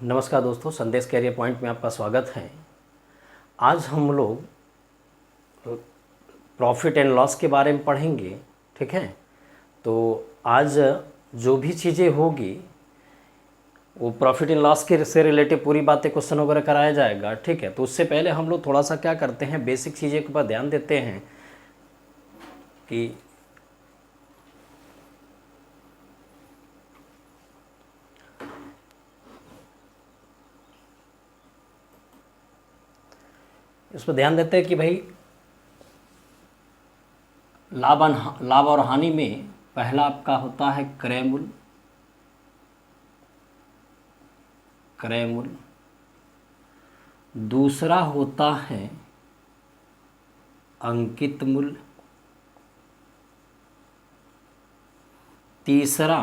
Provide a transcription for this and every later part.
नमस्कार दोस्तों, संदेश कैरियर पॉइंट में आपका स्वागत है। आज हम लोग प्रॉफिट एंड लॉस के बारे में पढ़ेंगे। ठीक है, तो आज जो भी चीज़ें होगी वो प्रॉफिट एंड लॉस के से रिलेटेड पूरी बातें क्वेश्चन वगैरह कराया जाएगा। ठीक है, तो उससे पहले हम लोग थोड़ा सा क्या करते हैं, बेसिक चीज़ें के ऊपर ध्यान देते हैं कि इस पर ध्यान देते हैं कि भाई लाभ और हानि में पहला आपका होता है क्रय मूल्य, दूसरा होता है अंकित मूल्य, तीसरा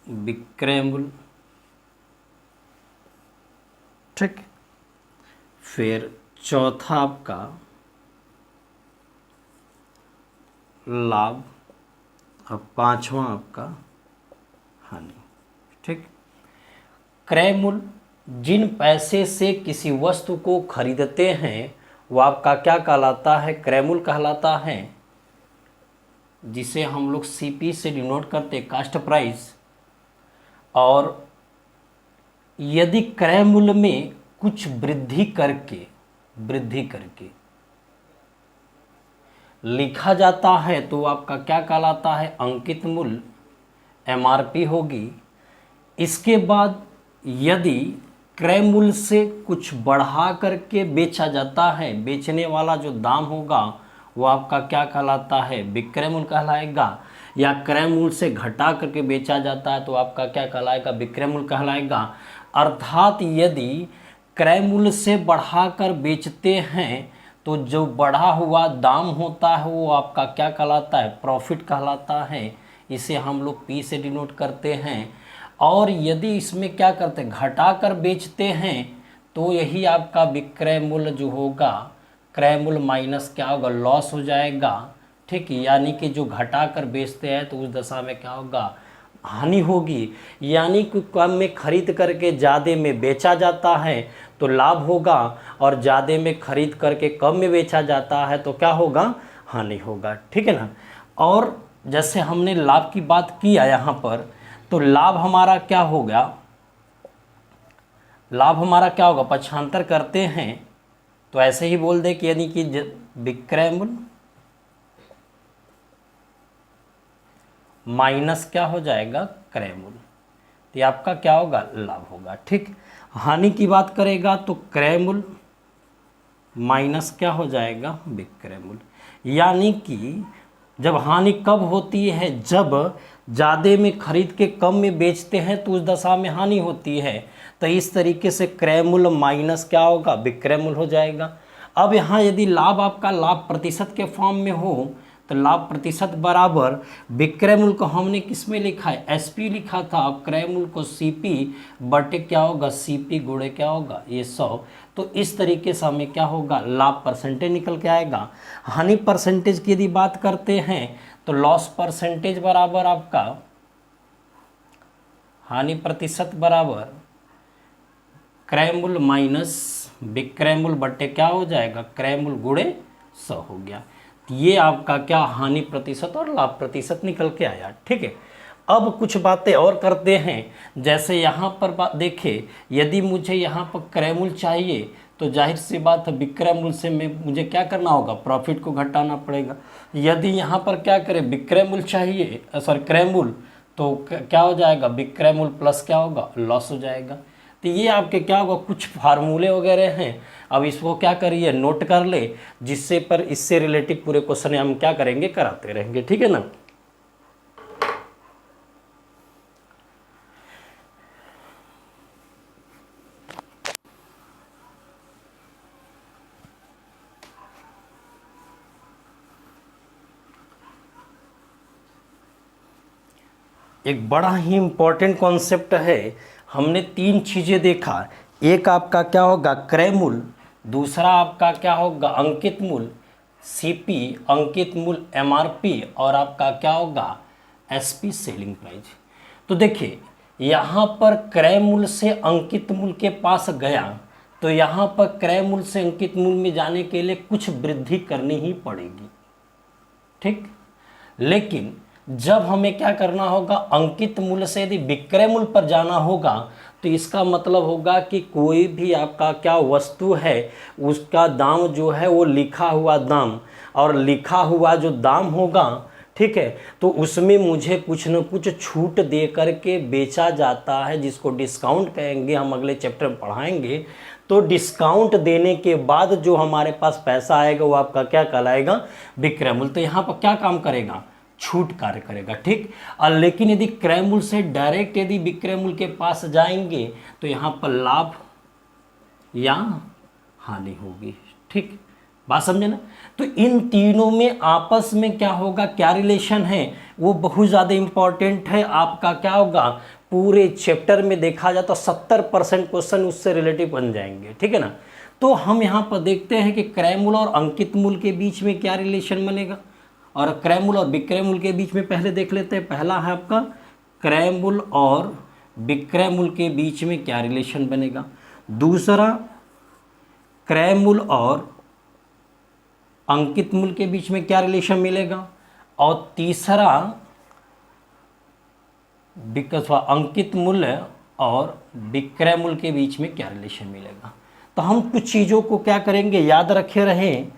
विक्रय मूल्य। ठीक, फिर चौथा आपका लाभ और पांचवा आपका हानि। ठीक, क्रय मूल्य जिन पैसे से किसी वस्तु को खरीदते हैं वो आपका क्या कहलाता है, क्रय मूल्य कहलाता है, जिसे हम लोग सीपी से डिनोट करते हैं, कास्ट प्राइस। और यदि क्रय मूल्य में कुछ वृद्धि करके लिखा जाता है तो आपका क्या कहलाता है, अंकित मूल्य, एमआरपी होगी। इसके बाद यदि क्रय मूल्य से कुछ बढ़ा करके बेचा जाता है, बेचने वाला जो दाम होगा वो आपका क्या कहलाता है, विक्रय मूल्य कहलाएगा। या क्रय मूल्य से घटा करके बेचा जाता है तो आपका क्या कहलाएगा, विक्रय मूल्य कहलाएगा। अर्थात यदि क्रय मूल्य से बढ़ाकर बेचते हैं तो जो बढ़ा हुआ दाम होता है वो आपका क्या कहलाता है, प्रॉफिट कहलाता है। इसे हम लोग पी से डिनोट करते हैं। और यदि इसमें क्या करते हैं, घटाकर बेचते हैं तो यही आपका विक्रय मूल्य जो होगा, क्रय मूल्य माइनस क्या होगा, लॉस हो जाएगा। ठीक, यानी कि जो घटाकर बेचते हैं तो उस दशा में क्या होगा, हानि होगी। यानी कि कम में खरीद करके ज़्यादा में बेचा जाता है तो लाभ होगा, और ज़्यादा में खरीद करके कम में बेचा जाता है तो क्या होगा, हानि होगा। ठीक है ना। और जैसे हमने लाभ की बात की है यहाँ पर, तो लाभ हमारा क्या होगा, पक्षांतर करते हैं तो ऐसे ही बोल दे कि यानी कि विक्रय मूल्य माइनस क्या हो जाएगा, क्रय मूल्य, तो ये आपका क्या होगा, लाभ होगा। ठीक, हानि की बात करेगा तो क्रय मूल्य माइनस क्या हो जाएगा, विक्रय मूल्य। यानी कि जब हानि कब होती है, जब ज़्यादा में खरीद के कम में बेचते हैं तो उस दशा में हानि होती है। तो इस तरीके से क्रय मूल्य माइनस क्या होगा, विक्रय मूल्य हो जाएगा। अब यहाँ यदि लाभ आपका लाभ प्रतिशत के फॉर्म में हो तो लाभ प्रतिशत बराबर विक्रय मूल्य को हमने किस में लिखा है, एसपी लिखा था। अब क्रय मूल्य को सीपी बटे क्या होगा, सीपी गुणे क्या होगा, ये 100। तो इस तरीके से हमें क्या होगा, लाभ परसेंटेज निकल के आएगा। हानि परसेंटेज की यदि बात करते हैं तो लॉस परसेंटेज बराबर आपका हानि प्रतिशत बराबर क्रय मूल्य माइनस विक्रय मूल्य बटे क्या हो जाएगा, क्रय मूल्य गुणे 100 हो गया। ये आपका क्या, हानि प्रतिशत और लाभ प्रतिशत निकल के आया। ठीक है, अब कुछ बातें और करते हैं। जैसे यहाँ पर देखिए, यदि मुझे यहाँ पर क्रय मूल्य चाहिए तो जाहिर सी बात है विक्रय मूल्य से मुझे क्या करना होगा, प्रॉफिट को घटाना पड़ेगा। यदि यहाँ पर क्या करें, विक्रय मूल्य चाहिए, सॉरी क्रय मूल्य, तो क्या हो जाएगा, विक्रय मूल्य प्लस क्या होगा, लॉस हो जाएगा। तो ये आपके क्या होगा, कुछ फार्मूले वगैरह हैं। अब इसको क्या करिए, नोट कर ले, जिससे पर इससे रिलेटेड पूरे क्वेश्चन हम क्या करेंगे, कराते रहेंगे। ठीक है ना। एक बड़ा ही इम्पोर्टेंट कॉन्सेप्ट है। हमने 3 चीज़ें देखा। एक आपका क्या होगा, क्रय मूल्य, दूसरा आपका क्या होगा, अंकित मूल्य, सीपी अंकित मूल्य एमआरपी, और आपका क्या होगा, एसपी सेलिंग प्राइस। तो देखिए यहाँ पर क्रय मूल्य से अंकित मूल्य के पास गया, तो यहाँ पर क्रय मूल्य से अंकित मूल्य में जाने के लिए कुछ वृद्धि करनी ही पड़ेगी, ठीक। लेकिन जब हमें क्या करना होगा, अंकित मूल्य से यदि विक्रय मूल्य पर जाना होगा, तो इसका मतलब होगा कि कोई भी आपका क्या वस्तु है उसका दाम जो है वो लिखा हुआ दाम, और लिखा हुआ जो दाम होगा, ठीक है, तो उसमें मुझे कुछ न कुछ छूट दे करके बेचा जाता है, जिसको डिस्काउंट कहेंगे, हम अगले चैप्टर में पढ़ाएंगे। तो डिस्काउंट देने के बाद जो हमारे पास पैसा आएगा वो आपका क्या कहलाएगा, विक्रय मूल्य। तो यहाँ पर क्या काम करेगा, छूट कार्य करेगा, ठीक। और लेकिन यदि क्रय मूल्य से डायरेक्ट यदि विक्रय मूल्य के पास जाएंगे तो यहाँ पर लाभ या हानि होगी, ठीक। बात समझे ना। तो इन तीनों में आपस में क्या होगा, क्या रिलेशन है, वो बहुत ज़्यादा इंपॉर्टेंट है। आपका क्या होगा, पूरे चैप्टर में देखा जाए तो 70% क्वेश्चन उससे रिलेटिव बन जाएंगे, ठीक है ना। तो हम यहाँ पर देखते हैं कि क्रय मूल्य और अंकित मूल्य के बीच में क्या रिलेशन बनेगा, और क्रय मूल्य और विक्रय मूल्य के बीच में पहले देख लेते हैं। पहला है आपका क्रय मूल्य और विक्रय मूल्य के बीच में क्या रिलेशन बनेगा, दूसरा क्रय मूल्य और अंकित मूल्य के बीच में क्या रिलेशन मिलेगा, और तीसरा अंकित मूल्य और विक्रय मूल्य के बीच में क्या रिलेशन मिलेगा। तो हम कुछ चीज़ों को क्या करेंगे, याद रखे रहें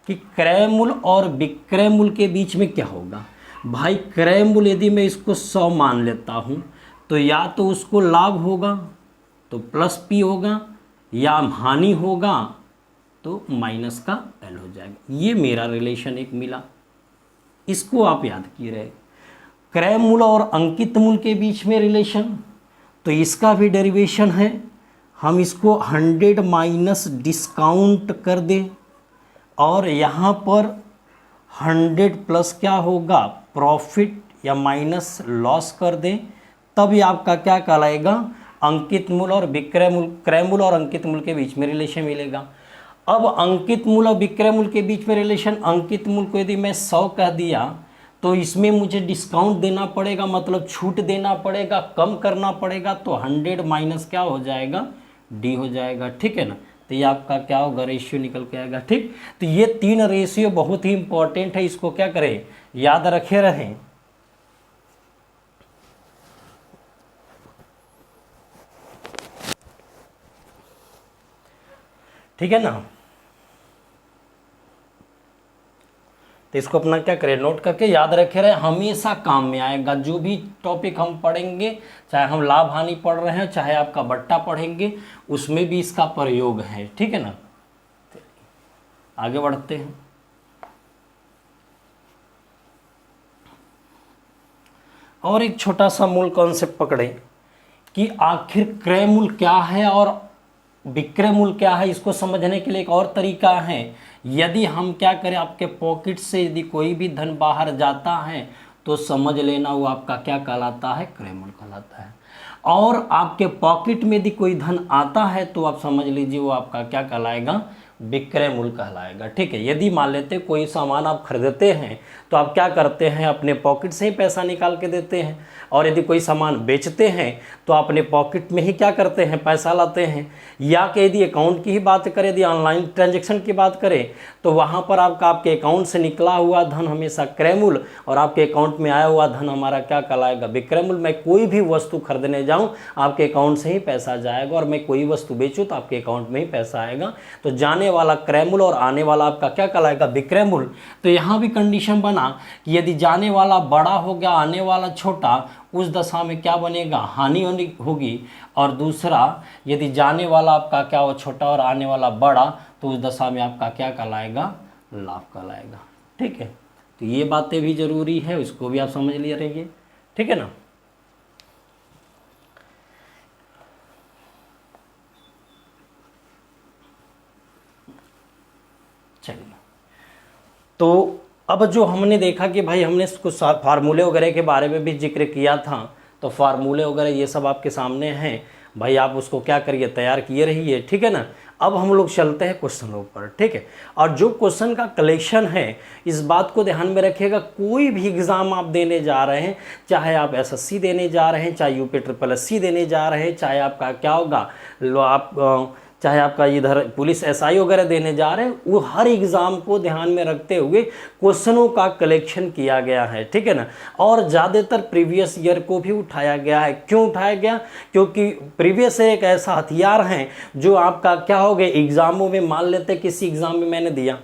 कि क्रय मूल्य और विक्रय मूल्य के बीच में क्या होगा। भाई क्रय मूल्य यदि मैं इसको 100 मान लेता हूँ तो या तो उसको लाभ होगा तो प्लस पी होगा, या हानि होगा तो माइनस का एल हो जाएगा। ये मेरा रिलेशन एक मिला, इसको आप याद किए रहे। क्रय मूल्य और अंकित मूल्य के बीच में रिलेशन, तो इसका भी डेरिवेशन है, हम इसको 100 माइनस डिस्काउंट कर दें, और यहाँ पर 100 प्लस क्या होगा, प्रॉफिट या माइनस लॉस कर दें, तब ये आपका क्या कहलाएगा, अंकित मूल्य और विक्रय मूल्य, क्रय मूल्य और अंकित मूल्य के बीच में रिलेशन मिलेगा। अब अंकित मूल्य और विक्रय मूल्य के बीच में रिलेशन, अंकित मूल्य को यदि मैं 100 कह दिया तो इसमें मुझे डिस्काउंट देना पड़ेगा, मतलब छूट देना पड़ेगा, कम करना पड़ेगा, तो 100 माइनस क्या हो जाएगा, डी हो जाएगा, ठीक है ना। तो ये आपका क्या होगा, रेशियो निकल के आएगा, ठीक। तो ये 3 रेशियो बहुत ही इंपॉर्टेंट है, इसको क्या करें, याद रखे रहें। ठीक है ना। तो इसको अपना क्या करें, नोट करके याद रखे रहे, हमेशा काम में आएगा। जो भी टॉपिक हम पढ़ेंगे, चाहे हम लाभ हानि पढ़ रहे हैं, चाहे आपका बट्टा पढ़ेंगे, उसमें भी इसका प्रयोग है, ठीक है ना। आगे बढ़ते हैं। और एक छोटा सा मूल कॉन्सेप्ट पकड़े कि आखिर क्रय मूल्य क्या है और विक्रय मूल्य क्या है। इसको समझने के लिए एक और तरीका है, यदि हम क्या करें, आपके पॉकेट से यदि कोई भी धन बाहर जाता है तो समझ लेना वो आपका क्या कहलाता है, क्रय मूल्य कहलाता है। और आपके पॉकेट में यदि कोई धन आता है तो आप समझ लीजिए वो आपका क्या कहलाएगा, विक्रय मूल्य कहलाएगा, ठीक है। यदि मान लेते कोई सामान आप खरीदते हैं तो आप क्या करते हैं, अपने पॉकेट से ही पैसा निकाल के देते हैं, और यदि कोई सामान बेचते हैं तो अपने पॉकेट में ही क्या करते हैं, पैसा लाते हैं। या कि यदि अकाउंट की ही बात करें, यदि ऑनलाइन ट्रांजैक्शन की बात करें, तो वहाँ पर आपके अकाउंट से निकला हुआ धन हमेशा क्रय मूल्य, और आपके अकाउंट में आया हुआ धन हमारा क्या कहलाएगा, विक्रय मूल्य। मैं कोई भी वस्तु खरीदने जाऊँ आपके अकाउंट से ही पैसा जाएगा, और मैं कोई वस्तु बेचूँ तो आपके अकाउंट में ही पैसा आएगा। तो जाने वाला क्रय मूल्य और आने वाला आपका क्या कहलाएगा, विक्रय मूल्य। तो यहाँ भी कंडीशन बना कि यदि जाने वाला बड़ा हो गया, आने वाला छोटा, उस दशा में क्या बनेगा, हानि होगी। और दूसरा, यदि जाने वाला आपका क्या हो, छोटा, और आने वाला बड़ा, तो उस दशा में आपका क्या कहलाएगा, लाभ कहलाएगा, ठीक है। तो ये बातें भी जरूरी है, इसको भी आप समझ लिए रहिए, ठीक है ना। चलिए, तो अब जो हमने देखा कि भाई हमने कुछ फार्मूले वगैरह के बारे में भी जिक्र किया था, तो फार्मूले वगैरह ये सब आपके सामने हैं भाई, आप उसको क्या करिए, तैयार किए रहिए, ठीक है ना। अब हम लोग चलते हैं क्वेश्चनों पर, ठीक है। और जो क्वेश्चन का कलेक्शन है, इस बात को ध्यान में रखिएगा, कोई भी एग्ज़ाम आप देने जा रहे हैं, चाहे आप एसएससी देने जा रहे हैं, चाहे यूपी ट्रिपल एससी देने जा रहे हैं, चाहे आपका क्या होगा चाहे आपका इधर पुलिस एसआई वगैरह देने जा रहे हैं, वो हर एग्ज़ाम को ध्यान में रखते हुए क्वेश्चनों का कलेक्शन किया गया है, ठीक है ना। और ज़्यादातर प्रीवियस ईयर को भी उठाया गया है। क्यों उठाया गया? क्योंकि प्रीवियस एक ऐसा हथियार है जो आपका क्या हो गया, एग्ज़ामों में मान लेते किसी एग्ज़ाम में मैंने दिया,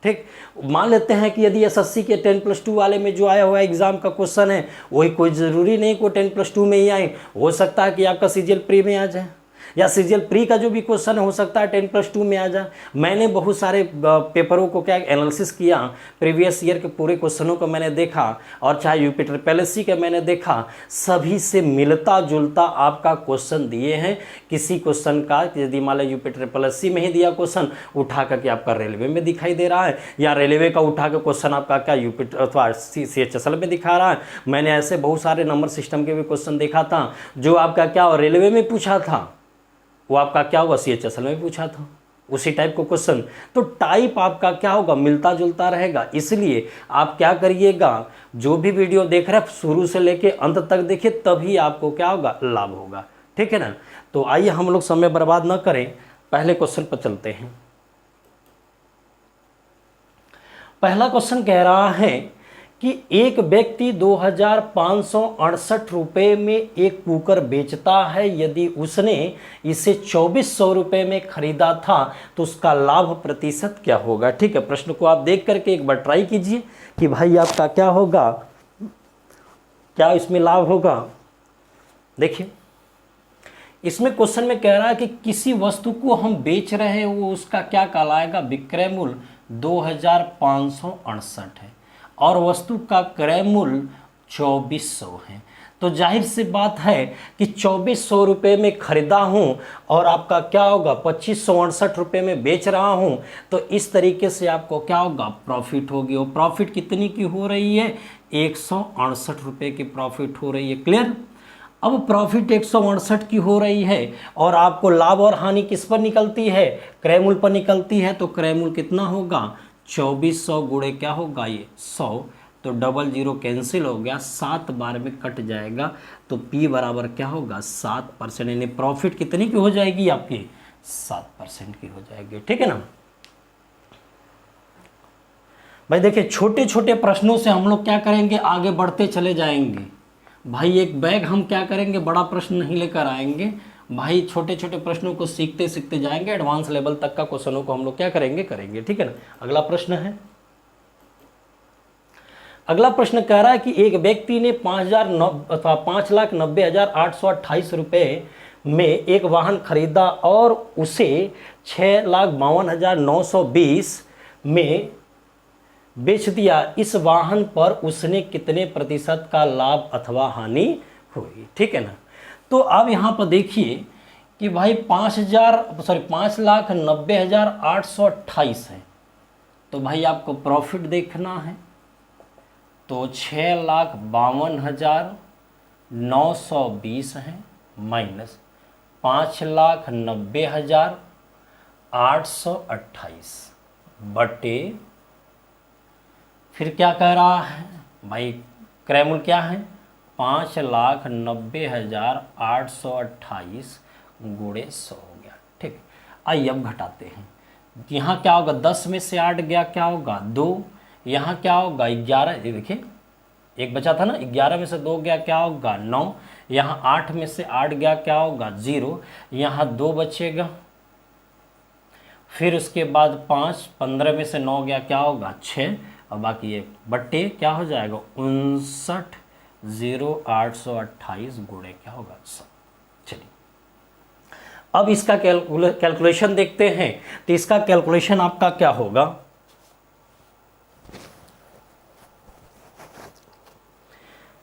ठीक, मान लेते हैं कि यदि एसएससी के 10+2 वाले में जो आया हुआ एग्ज़ाम का क्वेश्चन है वही, कोई ज़रूरी नहीं को 10+2 में ही आए, हो सकता है कि आपका सीजीएल प्री में आ जाए, या सीजीएल प्री का जो भी क्वेश्चन हो सकता है 10+2 में आ जाए। मैंने बहुत सारे पेपरों को क्या एनालिसिस किया, प्रीवियस ईयर के पूरे क्वेश्चनों को मैंने देखा, और चाहे यूपी ट्रिपल एससी का मैंने देखा, सभी से मिलता जुलता आपका क्वेश्चन दिए हैं। किसी क्वेश्चन का यदि मान लो यूपी ट्रिपल एससी में ही दिया क्वेश्चन उठा करके आपका रेलवे में दिखाई दे रहा है, या रेलवे का उठा के क्वेश्चन आपका क्या यूपी अथवा CHSL में दिखा रहा है। मैंने ऐसे बहुत सारे नंबर सिस्टम के भी क्वेश्चन देखा था जो आपका क्या रेलवे में पूछा था, वो आपका क्या होगा CHSL में पूछा था, उसी टाइप को क्वेश्चन। तो टाइप आपका क्या होगा, मिलता जुलता रहेगा। इसलिए आप क्या करिएगा, जो भी वीडियो देख रहे हैं शुरू से लेके अंत तक देखिए, तभी आपको क्या होगा, लाभ होगा, ठीक है ना। तो आइए हम लोग समय बर्बाद ना करें, पहले क्वेश्चन पर चलते हैं। पहला क्वेश्चन कह रहा है कि एक व्यक्ति 2568 रुपये में एक कुकर बेचता है, यदि उसने इसे 2400 रुपये में खरीदा था तो उसका लाभ प्रतिशत क्या होगा। ठीक है, प्रश्न को आप देख करके एक बार ट्राई कीजिए कि भाई आपका क्या होगा, क्या इसमें लाभ होगा। देखिए इसमें क्वेश्चन में कह रहा है कि किसी वस्तु को हम बेच रहे हैं, वो उसका क्या कहलाएगा, विक्रय मूल्य 2568 है और वस्तु का क्रय मूल्य 2400 है। तो जाहिर सी बात है कि 2400 रुपये में खरीदा हूँ और आपका क्या होगा 2568 रुपये में बेच रहा हूँ, तो इस तरीके से आपको क्या होगा, प्रॉफिट होगी। और प्रॉफिट कितनी की हो रही है, 168 रुपये की प्रॉफिट हो रही है। क्लियर। अब प्रॉफिट 168 की हो रही है और आपको लाभ और हानि किस पर निकलती है, क्रय मूल्य पर निकलती है। तो क्रय मूल्य कितना होगा, 2400 गुणे क्या होगा ये 100, तो 00 कैंसिल हो गया, 7 बार में कट जाएगा, तो P बराबर क्या होगा 7%, यानी प्रॉफिट कितनी की हो जाएगी आपकी, 7% की हो जाएगी। ठीक है ना भाई। देखिए छोटे छोटे प्रश्नों से हम लोग क्या करेंगे, आगे बढ़ते चले जाएंगे भाई। एक बैग हम क्या करेंगे, बड़ा प्रश्न नहीं लेकर आएंगे भाई, छोटे छोटे प्रश्नों को सीखते सीखते जाएंगे, एडवांस लेवल तक का क्वेश्चनों को हम लोग क्या करेंगे। ठीक है ना। अगला प्रश्न है, अगला प्रश्न कह रहा है कि एक व्यक्ति ने 5,90,828 रुपये में एक वाहन खरीदा और उसे 6,52,920 में बेच दिया। इस वाहन पर उसने कितने प्रतिशत का लाभ अथवा हानि हुई। ठीक है ना। तो अब यहाँ पर देखिए कि भाई 5,90,828 है, तो भाई आपको प्रॉफिट देखना है, तो 6,52,920 है माइनस 5,90,828 बटे, फिर क्या कह रहा है भाई, क्रय मूल्य क्या है 5,90,828 गुणे 100 हो गया। ठीक, आइए अब घटाते हैं। यहाँ क्या होगा, 10 में से 8 गया क्या होगा 2, यहाँ क्या होगा 11, ये देखिए एक बचा था ना, 11 में से 2 गया क्या होगा 9, यहाँ 8 में से 8 गया क्या होगा 0, यहाँ 2 बचेगा, फिर उसके बाद 5, 15 में से 9 गया क्या होगा 6, और बाकी ये बट्टे क्या हो जाएगा 59,0828 गुणे क्या होगा 100। चलिए अब इसका कैलकुलेशन देखते हैं। तो इसका कैलकुलेशन आपका क्या होगा,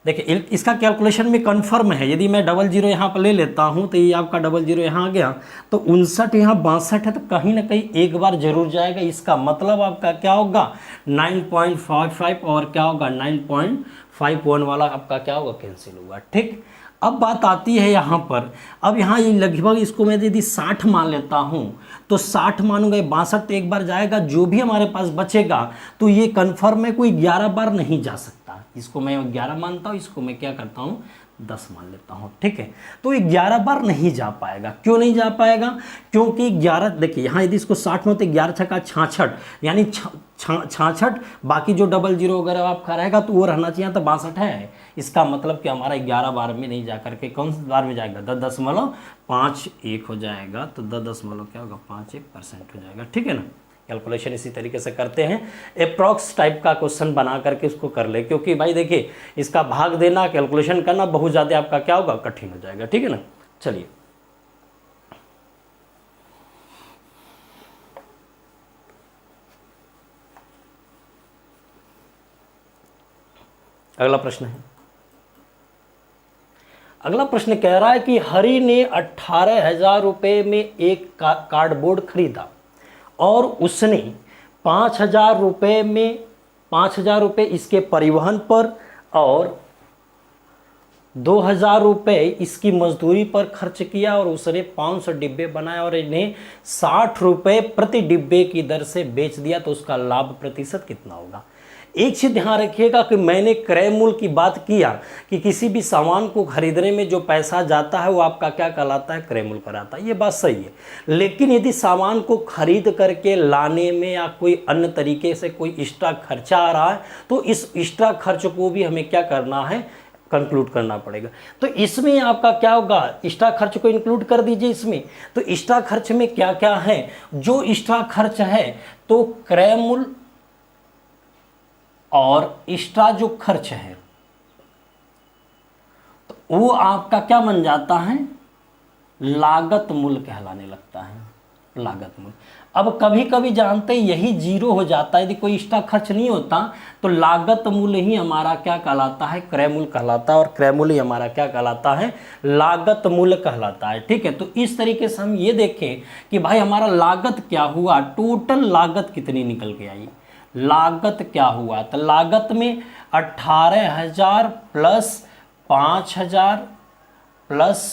देखिए इसका कैलकुलेशन में कन्फर्म है। यदि मैं 00 यहाँ पर ले लेता हूँ तो ये आपका 00 यहाँ आ गया, तो 59 यहाँ 62 है, तो कहीं ना कहीं एक बार जरूर जाएगा। इसका मतलब आपका क्या होगा 9.55 और क्या होगा 9.51 वाला आपका क्या होगा कैंसिल होगा। ठीक, अब बात आती है यहाँ पर, अब यहाँ ये लगभग इसको मैं यदि 60 मान लेता हूँ तो 60 मानूंगा, 62 तो एक बार जाएगा, जो भी हमारे पास बचेगा तो ये कन्फर्म है कोई 11 बार नहीं जा सकता। इसको मैं 11 मानता हूँ, इसको मैं क्या करता हूँ 10 मान लेता हूँ, ठीक है। तो ये 11 बार नहीं जा पाएगा। क्यों नहीं जा पाएगा? क्योंकि 11, देखिए यहाँ यदि इसको 60 में होते 11 छक्का 66, यानी 66, बाकी जो डबल जीरो वगैरह आपका रहेगा तो वो रहना चाहिए, तो 62 है। इसका मतलब कि हमारा 11 बार में नहीं जा करके कौन सी बार में जाएगा, 10.51 हो जाएगा। तो 10 क्या होगा 51% हो जाएगा, ठीक है ना। कैलकुलेशन इसी तरीके से करते हैं, अप्रॉक्स टाइप का क्वेश्चन बना करके उसको कर ले, क्योंकि भाई देखिए इसका भाग देना, कैलकुलेशन करना बहुत ज़्यादा आपका क्या होगा, कठिन हो जाएगा, ठीक है ना। चलिए अगला प्रश्न है। अगला प्रश्न कह रहा है कि हरि ने 18,000 रुपये में एक कार्डबोर्ड खरीदा और उसने 5,000 रुपये में 5,000 रुपये इसके परिवहन पर और 2,000 रुपये इसकी मजदूरी पर खर्च किया और उसने 500 डिब्बे बनाए और इन्हें 60 रुपये प्रति डिब्बे की दर से बेच दिया, तो उसका लाभ प्रतिशत कितना होगा। एक चीज ध्यान रखिएगा कि मैंने क्रय मूल्य की बात किया कि किसी भी सामान को खरीदने में जो पैसा जाता है वो आपका क्या कहलाता है, क्रय मूल्य कहलाता है। ये बात सही है, लेकिन यदि सामान को खरीद करके लाने में या कोई अन्य तरीके से कोई एक्स्ट्रा खर्चा आ रहा है तो इस एक्स्ट्रा खर्च को भी हमें क्या करना है, कंक्लूड करना पड़ेगा। तो इसमें आपका क्या होगा, एक्स्ट्रा खर्च को इंक्लूड कर दीजिए इसमें। तो एक्स्ट्रा खर्च में क्या क्या है, जो एक्स्ट्रा खर्च है तो क्रय मूल्य और एक्स्ट्रा जो खर्च है तो वो आपका क्या बन जाता है, लागत मूल्य कहलाने लगता है, लागत मूल्य। अब कभी कभी जानते हैं यही जीरो हो जाता है, यदि कोई एक्स्ट्रा खर्च नहीं होता तो लागत मूल्य ही हमारा क्या कहलाता है, क्रय मूल्य कहलाता है, और क्रय मूल्य ही हमारा क्या कहलाता है, लागत मूल्य कहलाता है, ठीक है। तो इस तरीके से हम ये देखें कि भाई हमारा लागत क्या हुआ, टोटल लागत कितनी निकल के आई, लागत क्या हुआ, तो लागत में 18,000 प्लस 5,000 प्लस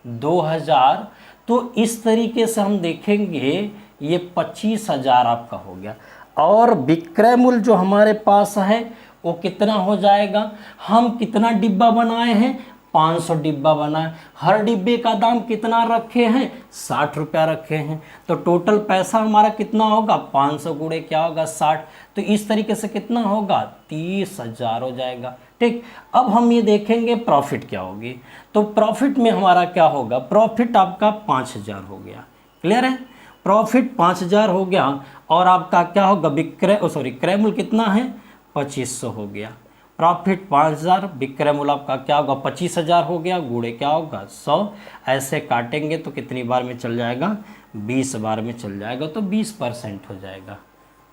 2,000, तो इस तरीके से हम देखेंगे ये 25,000 आपका हो गया। और विक्रय मूल्य जो हमारे पास है वो कितना हो जाएगा, हम कितना डिब्बा बनाए हैं, 500 डिब्बा बनाए, हर डिब्बे का दाम कितना रखे हैं, 60 रुपया रखे हैं, तो टोटल पैसा हमारा कितना होगा, 500 गुणे क्या होगा 60, तो इस तरीके से कितना होगा 30,000 हो जाएगा, ठीक। अब हम ये देखेंगे प्रॉफिट क्या होगी, तो प्रॉफिट में हमारा क्या होगा, प्रॉफिट आपका 5,000 हो गया, क्लियर है, प्रॉफिट 5,000 हो गया। और आपका क्या होगा, क्रय मूल्य कितना है 2500 हो गया, प्रॉफिट 5,000, विक्रय मूल्य आपका क्या होगा 25,000 हो गया, गुणे क्या होगा 100, ऐसे काटेंगे तो कितनी बार में चल जाएगा, 20 बार में चल जाएगा, तो 20% हो जाएगा,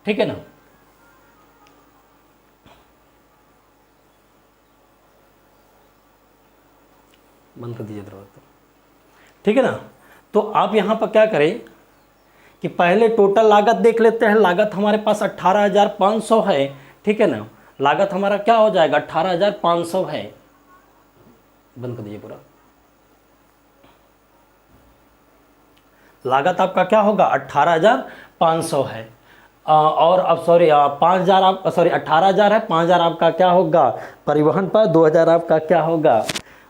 ठीक है ना। बंद कर दीजिए दरवाजा, ठीक है ना। तो आप यहाँ पर क्या करें कि पहले टोटल लागत देख लेते हैं, लागत हमारे पास 18,500 है, ठीक है ना, लागत हमारा क्या हो जाएगा 18,500 है, बंद कर दीजिए पूरा, लागत आपका क्या होगा 18,500 है, और अब 5,000 आप 18,000 है, 5,000 आपका क्या होगा परिवहन पर, 2,000 आपका क्या होगा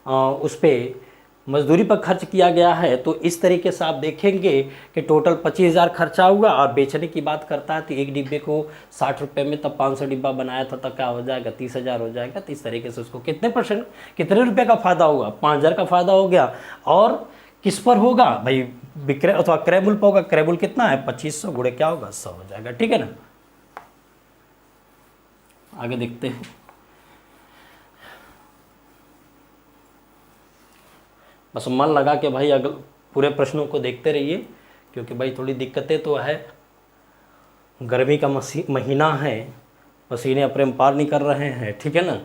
उस पर मजदूरी पर खर्च किया गया है। तो इस तरीके से आप देखेंगे कि टोटल 25,000 खर्चा हुआ, और बेचने की बात करता है तो एक डिब्बे को 60 रुपये में तब 500 डिब्बा बनाया था, तब क्या हो जाएगा 30,000 हो जाएगा। तो इस तरीके से उसको कितने रुपये का फ़ायदा हुआ, 5,000 का फ़ायदा हो गया। और किस पर होगा भाई, विक्रय अथवा क्रय मूल्य पर होगा, क्रय मूल्य कितना है 2500 गुणे क्या होगा 100 हो जाएगा, ठीक है ना। आगे देखते हैं, बस मन लगा के भाई अगर पूरे प्रश्नों को देखते रहिए, क्योंकि भाई थोड़ी दिक्कतें तो है, गर्मी का महीना है, पसीने अपने पार नहीं कर रहे हैं, ठीक है ना।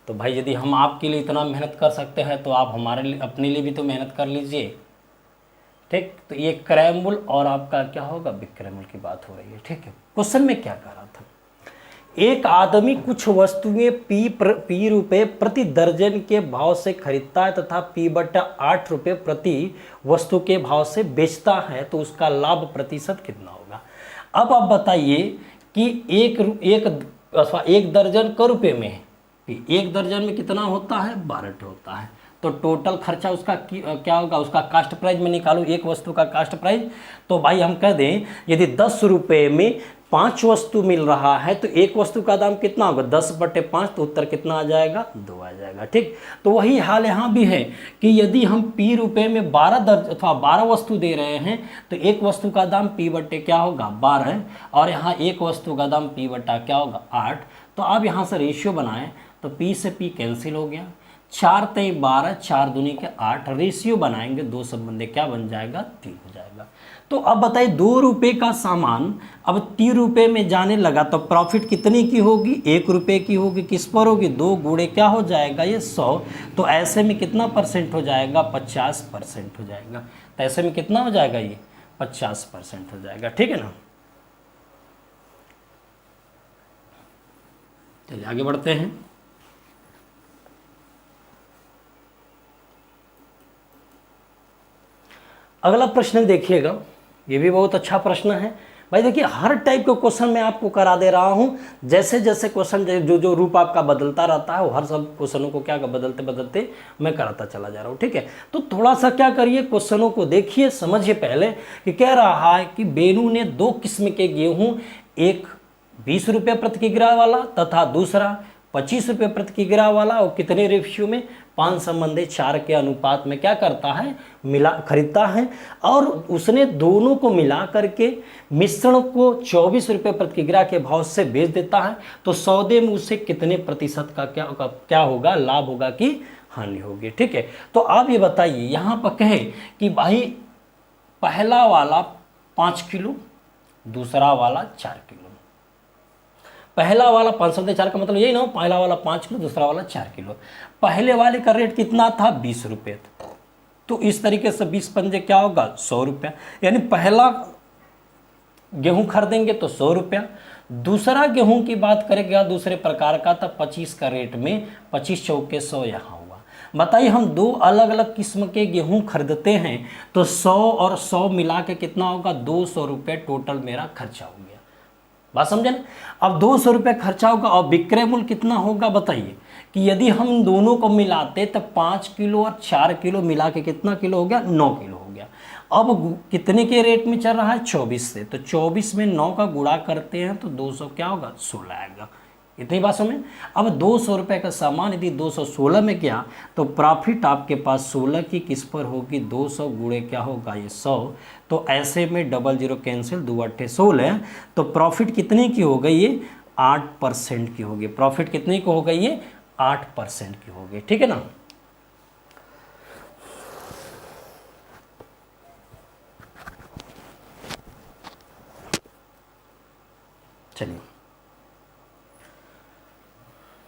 तो भाई यदि हम आपके लिए इतना मेहनत कर सकते हैं तो आप हमारे लिए अपने लिए भी तो मेहनत कर लीजिए, ठीक। तो ये क्रय मूल्य और आपका क्या होगा विक्रय मूल्य की बात हो रही है, ठीक है। क्वेश्चन में क्या कह रहा था एक आदमी कुछ वस्तुएं पी रुपये प्रति दर्जन के भाव से खरीदता है तथा P/8 रुपये प्रति वस्तु के भाव से बेचता है, तो उसका लाभ प्रतिशत कितना होगा। अब आप बताइए कि एक दर्जन क रुपये में है, एक दर्जन में कितना होता है, 12 होता है। तो टोटल खर्चा उसका क्या होगा, उसका कास्ट प्राइस में निकालो, एक वस्तु का कास्ट प्राइस। तो भाई हम कह दें यदि 10 रुपये में 5 वस्तु मिल रहा है तो एक वस्तु का दाम कितना होगा, 10/5, तो उत्तर कितना आ जाएगा, 2 आ जाएगा। ठीक, तो वही हाल यहाँ भी है कि यदि हम P रुपये में 12 वस्तु दे रहे हैं तो एक वस्तु का दाम P/, क्या होगा, 12, और यहाँ एक वस्तु का दाम P/ क्या होगा, 8। तो आप यहाँ से रेशियो बनाएं तो P से P कैंसिल हो गया, 4 × 12, 4 दूनी के 8, रेशियो बनाएंगे 2 संबंधी क्या बन जाएगा, 3 हो जाएगा। तो अब बताइए 2 रुपये का सामान अब 3 रुपये में जाने लगा तो प्रॉफिट कितनी की होगी, 1 रुपये की होगी। किस पर होगी, 2 गुणे क्या हो जाएगा, ये 100। तो ऐसे में कितना % हो जाएगा, 50% हो जाएगा। तो ऐसे में कितना हो जाएगा, ये 50% हो जाएगा। ठीक है ना, चलिए आगे बढ़ते हैं। अगला प्रश्न देखिएगा, ये भी बहुत अच्छा प्रश्न है भाई। देखिए हर टाइप के क्वेश्चन मैं आपको करा दे रहा हूँ, जैसे जैसे क्वेश्चन जो रूप आपका बदलता रहता है वो हर सब क्वेश्चनों को क्या बदलते बदलते मैं कराता चला जा रहा हूँ। ठीक है, तो थोड़ा सा क्या करिए, क्वेश्चनों को देखिए, समझिए पहले कि कह रहा है कि बेनू ने 2 किस्म के गेहूँ, एक 20 रुपये प्रति किग्रा वाला तथा दूसरा 25 रुपये प्रति किग्रा वाला, और कितने रेशियो में, 5:4 के अनुपात में क्या करता है, खरीदता है। और उसने दोनों को मिला करके मिश्रण को 24 रुपये प्रति किग्रा के भाव से बेच देता है। तो सौदे में उसे कितने प्रतिशत का क्या होगा, लाभ होगा कि हानि होगी। ठीक है, तो आप ये बताइए, यहाँ पर कहें कि भाई पहला वाला 5 किलो, दूसरा वाला 4 किलो। पहला वाला 5/4 का मतलब यही ना, पहला वाला 5 किलो, दूसरा वाला 4 किलो। पहले वाले का रेट कितना था, 20 रुपये। तो इस तरीके से 20 पंजे क्या होगा, 100 रुपया। यानी पहला गेहूं खरीदेंगे तो 100 रुपया। दूसरा गेहूं की बात करेंगे दूसरे प्रकार का, तब 25 का रेट में 25 चौके 100 यहाँ हुआ। बताइए हम 2 अलग अलग किस्म के गेहूं खरीदते हैं तो 100 और 100 मिला के कितना होगा, 200 रुपये टोटल मेरा खर्चा हो गया। बात समझे ना। अब 200 रुपये खर्चा होगा और विक्रय मूल्य कितना होगा, बताइए कि यदि हम दोनों को मिलाते तब 5 किलो और 4 किलो मिला के कितना किलो हो गया, 9 किलो हो गया। अब कितने के रेट में चल रहा है, 24 से। तो 24 में 9 का गुणा करते हैं तो 200 क्या होगा, 16 आएगा। इतनी बात समझ। अब 200 रुपये का सामान यदि 216 में गया तो प्रॉफिट आपके पास 16 की किस पर होगी, 200 गुणे क्या होगा, ये 100। तो ऐसे में 00 कैंसिल, 2 8 16। तो प्रॉफिट कितने की हो गई, ये 8% की होगी। प्रॉफिट कितने की हो गई, ये 8% की होगी। ठीक है ना। चलिए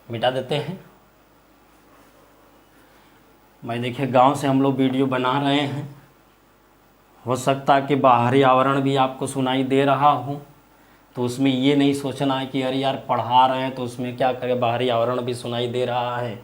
मिटा देते हैं। मैं देखिए गांव से हम लोग वीडियो बना रहे हैं, हो सकता है कि बाहरी आवरण भी आपको सुनाई दे रहा हो, तो उसमें ये नहीं सोचना है कि अरे यार पढ़ा रहे हैं तो उसमें क्या करें, बाहरी आवरण भी सुनाई दे रहा है।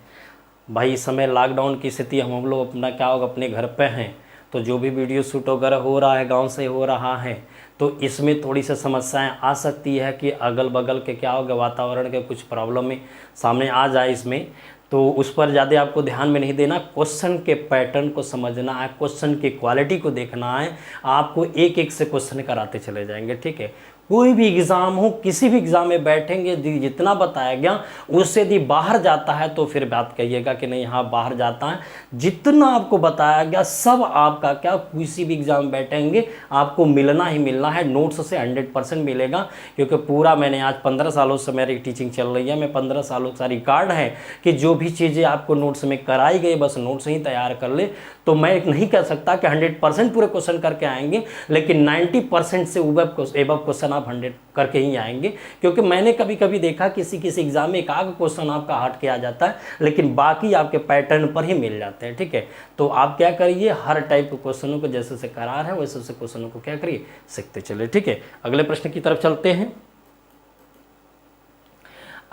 भाई इस समय लॉकडाउन की स्थिति, हम लोग अपना क्या होगा, अपने घर पे हैं, तो जो भी वीडियो शूट वगैरह हो रहा है गांव से हो रहा है, तो इसमें थोड़ी सी समस्याएं आ सकती है कि अगल बगल के क्या होगा, वातावरण के कुछ प्रॉब्लम में सामने आ जाए इसमें, तो उस पर ज़्यादा आपको ध्यान में नहीं देना। क्वेश्चन के पैटर्न को समझना है, क्वेश्चन की क्वालिटी को देखना है। आपको एक एक से क्वेश्चन कराते चले जाएंगे। ठीक है, कोई भी एग्ज़ाम हो, किसी भी एग्ज़ाम में बैठेंगे, जितना बताया गया उससे यदि बाहर जाता है तो फिर बात कहिएगा कि नहीं हाँ बाहर जाता है। जितना आपको बताया गया सब आपका क्या, किसी भी एग्ज़ाम में बैठेंगे आपको मिलना ही मिलना है। नोट्स से 100% मिलेगा, क्योंकि पूरा मैंने आज 15 सालों से मेरी टीचिंग चल रही है, मैं 15 सालों का रिकॉर्ड है कि जो भी चीज़ें आपको नोट्स में कराई गई बस नोट्स ही तैयार कर ले। तो मैं नहीं कह सकता कि 100% पूरे क्वेश्चन करके आएंगे, लेकिन 90% से एबव क्वेश्चन आप 100 करके ही आएंगे। क्योंकि मैंने कभी कभी देखा किसी एग्जाम में एक आध क्वेश्चन आपका हट के आ जाता है, लेकिन बाकी आपके पैटर्न पर ही मिल जाते हैं। ठीक है, तो आप क्या करिए, हर टाइप के क्वेश्चनों को जैसे से करार है वैसे से क्वेश्चनों को क्या करिए, सीखते चले। ठीक है, अगले प्रश्न की तरफ चलते हैं।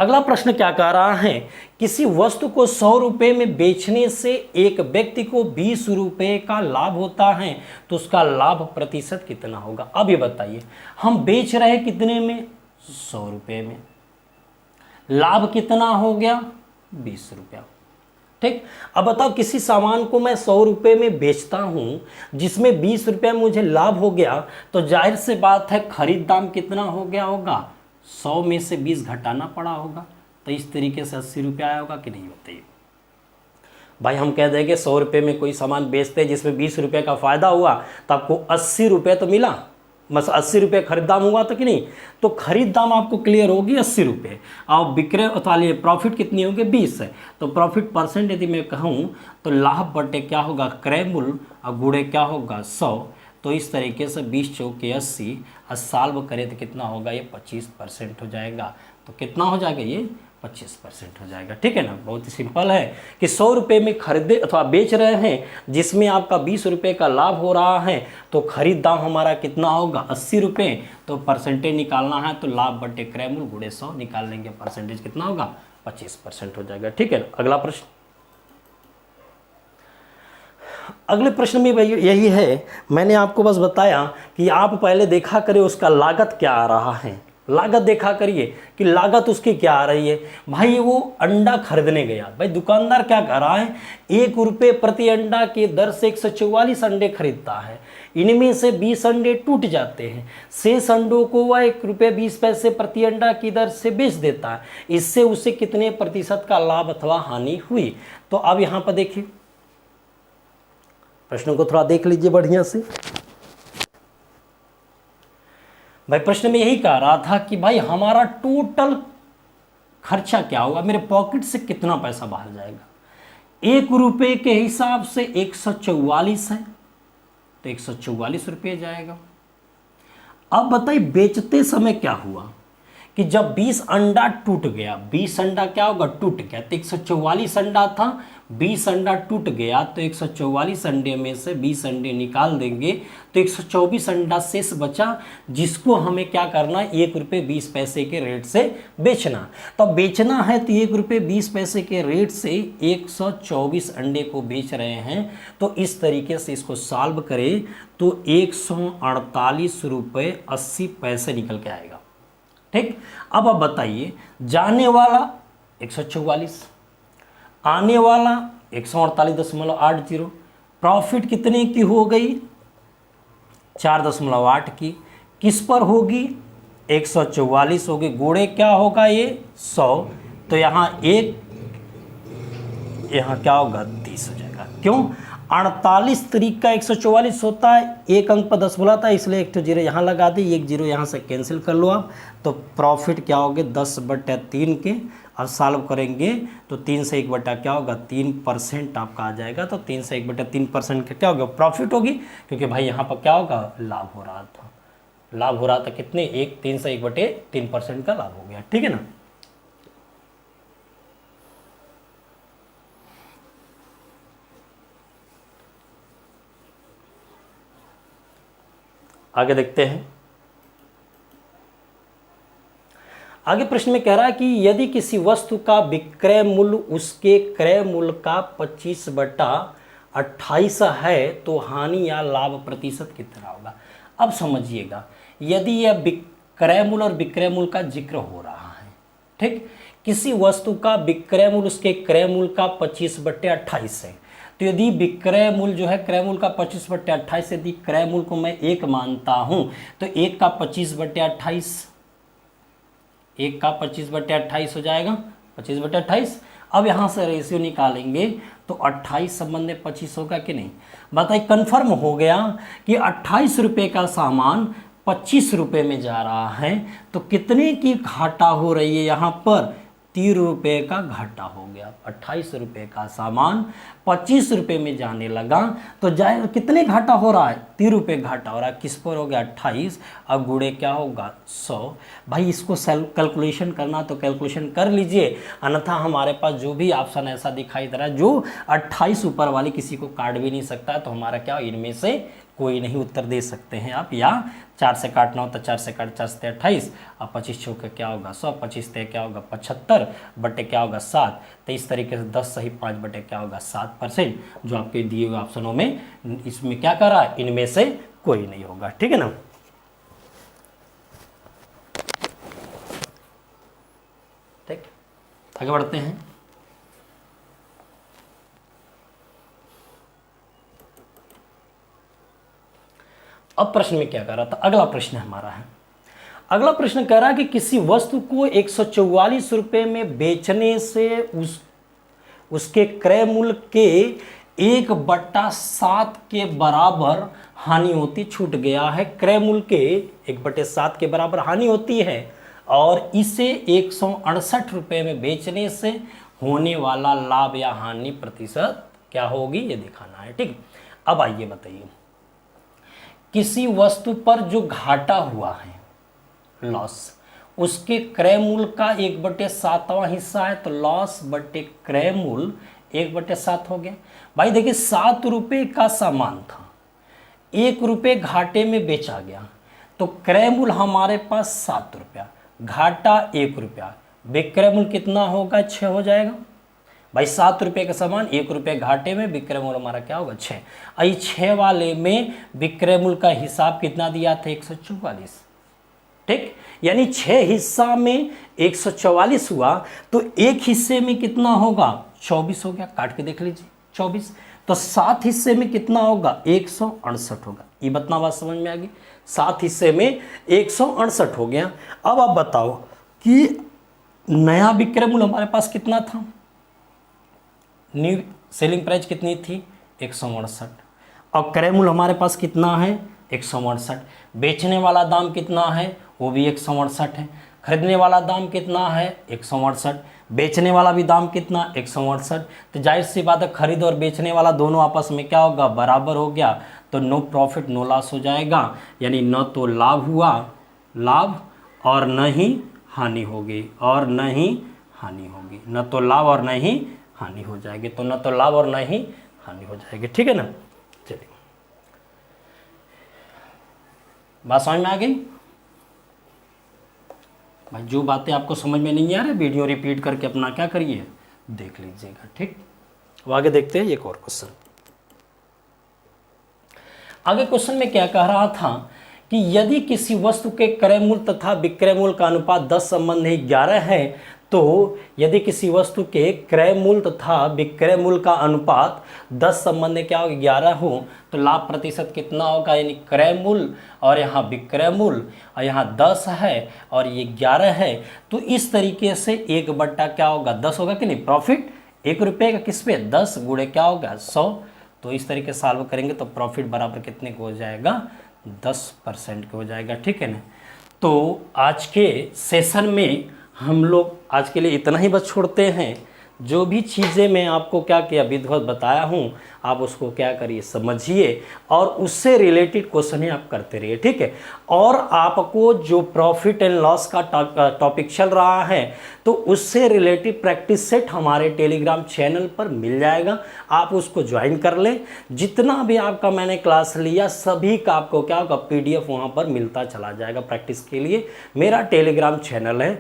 अगला प्रश्न क्या कह रहा है, किसी वस्तु को 100 रुपए में बेचने से एक व्यक्ति को 20 रुपए का लाभ होता है, तो उसका लाभ प्रतिशत कितना होगा। अब ये बताइए, हम बेच रहे कितने में, 100 रुपए में, लाभ कितना हो गया, 20 रुपया। ठीक, अब बताओ किसी सामान को मैं 100 रुपए में बेचता हूं जिसमें 20 रुपया मुझे लाभ हो गया, तो जाहिर से बात है खरीद दाम कितना हो गया होगा, 100 में से 20 घटाना पड़ा होगा, तो इस तरीके से 80 रुपया आया होगा कि नहीं बताइए। भाई हम कह देंगे 100 रुपये में कोई सामान बेचते हैं जिसमें 20 रुपये का फ़ायदा हुआ, तो आपको 80 रुपये तो मिला, बस 80 रुपये खरीद दाम हुआ तो कि नहीं, तो खरीद दाम आपको क्लियर होगी 80 रुपये, और विक्रय वाली प्रॉफिट कितनी होगी, 20 है। तो प्रॉफिट परसेंट यदि मैं कहूँ तो लाभ बटे क्या होगा, क्रय मूल्य, और गुणे क्या होगा, 100। तो इस तरीके से 20 चौके 80, और सॉल्व करें तो कितना होगा, ये 25% हो जाएगा। तो कितना हो जाएगा, ये 25% हो जाएगा। ठीक है ना, बहुत ही सिंपल है कि 100 रुपये में खरीदे अथवा बेच रहे हैं जिसमें आपका 20 रुपये का लाभ हो रहा है, तो खरीद दाम हमारा कितना होगा, 80 रुपये। तो परसेंटेज निकालना है तो लाभ बटे क्रय मूल्य गुणे 100 निकाल लेंगे, परसेंटेज कितना होगा, 25% हो जाएगा। ठीक है ना, अगला प्रश्न, अगले प्रश्न में यही है, मैंने आपको बस बताया कि आप पहले देखा करें उसका लागत क्या आ रहा है, लागत देखा करिए कि लागत उसकी क्या आ रही है। भाई वो अंडा खरीदने गया, भाई दुकानदार क्या कर रहा है, 1 रुपये प्रति अंडा के दर से 144 अंडे खरीदता है, इनमें से 20 अंडे टूट जाते हैं, शेष अंडों को वह 1 रुपये 20 पैसे प्रति अंडा की दर से बेच देता है, इससे उसे कितने प्रतिशत का लाभ अथवा हानि हुई। तो अब यहाँ पर देखिए, प्रश्न को थोड़ा देख लीजिए बढ़िया से। भाई प्रश्न में यही कह रहा था कि भाई हमारा टोटल खर्चा क्या होगा, मेरे पॉकेट से कितना पैसा बाहर जाएगा। 1 रुपये के हिसाब से 144 है, तो 144 रुपये जाएगा। अब बताइए बेचते समय क्या हुआ कि जब 20 अंडा टूट गया, 20 अंडा क्या होगा, टूट गया, तो 144 अंडा था, 20 अंडा टूट गया, तो 144 अंडे में से 20 अंडे निकाल देंगे, तो 124 अंडा शेष बचा, जिसको हमें क्या करना है, 1 रुपये 20 पैसे के रेट से बेचना। तो बेचना है तो 1 रुपये 20 पैसे के रेट से 124 अंडे को बेच रहे हैं। तो इस तरीके से इसको सॉल्व करें तो 148 रुपये 80 पैसे निकल के आएगा। ठीक, अब आप बताइए, जाने वाला 144, आने वाला 148.80, प्रॉफिट कितने की हो गई, 4.8 की, किस पर होगी, 144 होगी, गुणे क्या होगा, ये 100, तो यहाँ क्या होगा, 30 हो जाएगा। क्यों, 48 तरीक का 144 होता है, एक अंक पर 10 बुलाता है, इसलिए एक तो जीरो यहाँ लगा दी, एक जीरो यहाँ से कैंसिल कर लो आप। तो प्रॉफिट क्या होगे, 10/3 के, अब सॉल्व करेंगे तो 3 से 1 क्या होगा, 3% आपका आ जाएगा। तो 3 से 1/3% का क्या होगा, प्रॉफिट होगी, क्योंकि भाई यहाँ पर क्या होगा, लाभ हो रहा था, लाभ हो रहा था कितने, 3 से 1/3% का लाभ हो गया। ठीक है ना, आगे देखते हैं। आगे प्रश्न में कह रहा है कि यदि किसी वस्तु का विक्रय मूल्य उसके क्रय मूल्य का 25/28 है तो हानि या लाभ प्रतिशत कितना होगा। अब समझिएगा, यदि यह विक्रय मूल्य और विक्रय मूल्य का जिक्र हो रहा है, ठीक, किसी वस्तु का विक्रय मूल्य उसके क्रय मूल्य का 25/28 है, तो यदि विक्रय मूल्य जो है क्रय मूल्य का 25/28, यदि क्रय मूल्य को मैं 1 मानता हूं तो 1 का 25/28, 1 का 25/28 हो जाएगा, 25/28। अब यहाँ से रेशियो निकालेंगे तो 28 संबंध में 25 होगा कि नहीं, बताइए। कन्फर्म हो गया कि 28 रुपये का सामान 25 रुपये में जा रहा है, तो कितने की घाटा हो रही है, यहाँ पर 30 रुपये का घाटा हो गया। 28 रुपये का सामान 25 रुपये में जाने लगा, तो जाए कितने घाटा हो रहा है, 30 रुपये घाटा हो रहा है, किस पर हो गया, 28, अब गुणे क्या होगा, 100। भाई इसको कैलकुलेशन करना तो कैलकुलेशन कर लीजिए, अन्यथा हमारे पास जो भी ऑप्शन ऐसा दिखाई दे रहा है जो 28 ऊपर वाली किसी को काट भी नहीं सकता, तो हमारा क्या, इनमें से कोई नहीं उत्तर दे सकते हैं आप, या 4 से काटना हो तो 4 से काट, 4 से 28, अब 25 चौके क्या होगा 100, 25 ते क्या होगा 75 बटे क्या होगा 7, तो इस तरीके से 10 सही 5 बटे क्या होगा 7%, जो आपके दिए हुए ऑप्शनों में इसमें क्या करा, इनमें से कोई नहीं होगा। ठीक है ना। ठीक, आगे बढ़ते हैं। अब प्रश्न में क्या कह रहा था, अगला प्रश्न हमारा है, अगला प्रश्न कह रहा है कि किसी वस्तु को 144 रुपए में बेचने से उसके क्रय मूल्य के 1/7 के बराबर हानि होती, छूट गया है, क्रय मूल्य के 1/7 के बराबर हानि होती है और इसे 168 रुपए में बेचने से होने वाला लाभ या हानि प्रतिशत क्या होगी, ये दिखाना है। ठीक, अब आइए बताइए, किसी वस्तु पर जो घाटा हुआ है, लॉस, उसके क्रय मूल्य का 1/7वां हिस्सा है, तो लॉस बटे क्रय मूल्य 1/7 हो गया। भाई देखिए 7 रुपये का सामान था, 1 रुपये घाटे में बेचा गया, तो क्रय मूल्य हमारे पास 7 रुपया, घाटा 1 रुपया, विक्रय मूल्य कितना होगा 6 हो जाएगा। भाई 7 रुपये का सामान 1 रुपये घाटे में, विक्रय मूल्य हमारा क्या होगा 6। आई 6 वाले में विक्रय मूल्य का हिसाब कितना दिया था 144। ठीक, यानी 6 हिस्सा में 144 हुआ, तो एक हिस्से में कितना होगा 24 हो गया, काट के देख लीजिए 24, तो 7 हिस्से में कितना होगा 168 होगा। ये बतना बात समझ में आ गई, 7 हिस्से में 168 हो गया। अब आप बताओ कि नया विक्रय मूल्य हमारे पास कितना था, न्यू सेलिंग प्राइस कितनी थी 168, और क्रय मूल्य हमारे पास कितना है 168, बेचने वाला दाम कितना है वो भी 168 है, खरीदने वाला दाम कितना है 168, बेचने वाला भी दाम कितना 168, तो जाहिर सी बात है खरीद और बेचने वाला दोनों आपस में क्या होगा बराबर हो गया, तो नो प्रॉफिट नो लॉस हो जाएगा, यानी न तो लाभ हुआ लाभ और न ही हानि होगी, और न ही हानि होगी, न तो लाभ और न ही हानि हो जाएगी, तो न तो लाभ और न ही हानि हो जाएगी। ठीक है ना। चलिए बात समझ में आ गई। भाई जो बातें आपको समझ में नहीं आ रही वीडियो रिपीट करके अपना क्या करिए देख लीजिएगा। ठीक, अब आगे देखते हैं एक और क्वेश्चन। आगे क्वेश्चन में क्या कह रहा था कि यदि किसी वस्तु के क्रय मूल्य तथा विक्रय मूल्य का अनुपात 10 संबंध 11 है, तो यदि किसी वस्तु के क्रय मूल्य तथा विक्रय मूल्य का अनुपात 10 संबंध क्या हो 11 हो, तो लाभ प्रतिशत कितना होगा, यानी क्रय मूल्य और यहाँ विक्रय मूल्य और यहाँ 10 है और ये 11 है, तो इस तरीके से 1/10 क्या होगा 10 होगा कि नहीं, प्रॉफिट 1 रुपये का किस पे 10 गुणे क्या होगा 100, तो इस तरीके से सॉल्व करेंगे तो प्रॉफिट बराबर कितने को हो जाएगा 10% के हो जाएगा। ठीक है ना। तो आज के सेशन में हम लोग आज के लिए इतना ही बस छोड़ते हैं। जो भी चीज़ें मैं आपको क्या किया विधिवत बताया हूँ, आप उसको क्या करिए समझिए और उससे रिलेटेड क्वेश्चन ही आप करते रहिए। ठीक है। और आपको जो प्रॉफिट एंड लॉस का टॉपिक चल रहा है तो उससे रिलेटेड प्रैक्टिस सेट हमारे टेलीग्राम चैनल पर मिल जाएगा, आप उसको ज्वाइन कर लें। जितना भी आपका मैंने क्लास लिया सभी का आपको क्या होगा PDF वहाँ पर मिलता चला जाएगा प्रैक्टिस के लिए। मेरा टेलीग्राम चैनल है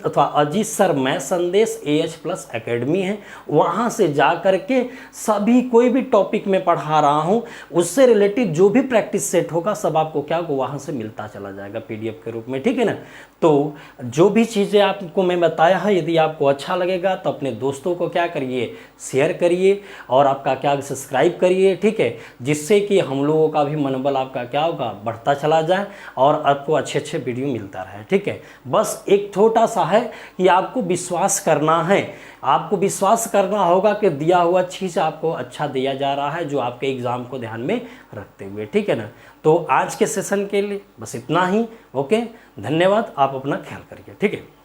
अथवा अजीत सर मैं संदेश AH+ एकेडमी है, वहाँ से जा कर के सभी कोई भी टॉपिक में पढ़ा रहा हूँ उससे रिलेटेड जो भी प्रैक्टिस सेट होगा सब आपको क्या होगा वहाँ से मिलता चला जाएगा PDF के रूप में। ठीक है ना। तो जो भी चीज़ें आपको मैं बताया है यदि आपको अच्छा लगेगा तो अपने दोस्तों को क्या करिए शेयर करिए और आपका क्या सब्सक्राइब करिए। ठीक है, जिससे कि हम लोगों का भी मनोबल आपका क्या होगा बढ़ता चला जाए और आपको अच्छे अच्छे वीडियो मिलता रहे। ठीक है, बस एक छोटा सा है कि आपको विश्वास करना है, आपको विश्वास करना होगा कि दिया हुआ चीज़ आपको अच्छा दिया जा रहा है जो आपके एग्ज़ाम को ध्यान में रखते हुए। ठीक है ना। तो आज के सेशन के लिए बस इतना ही। ओके, धन्यवाद, आप अपना ख्याल करिए। ठीक है।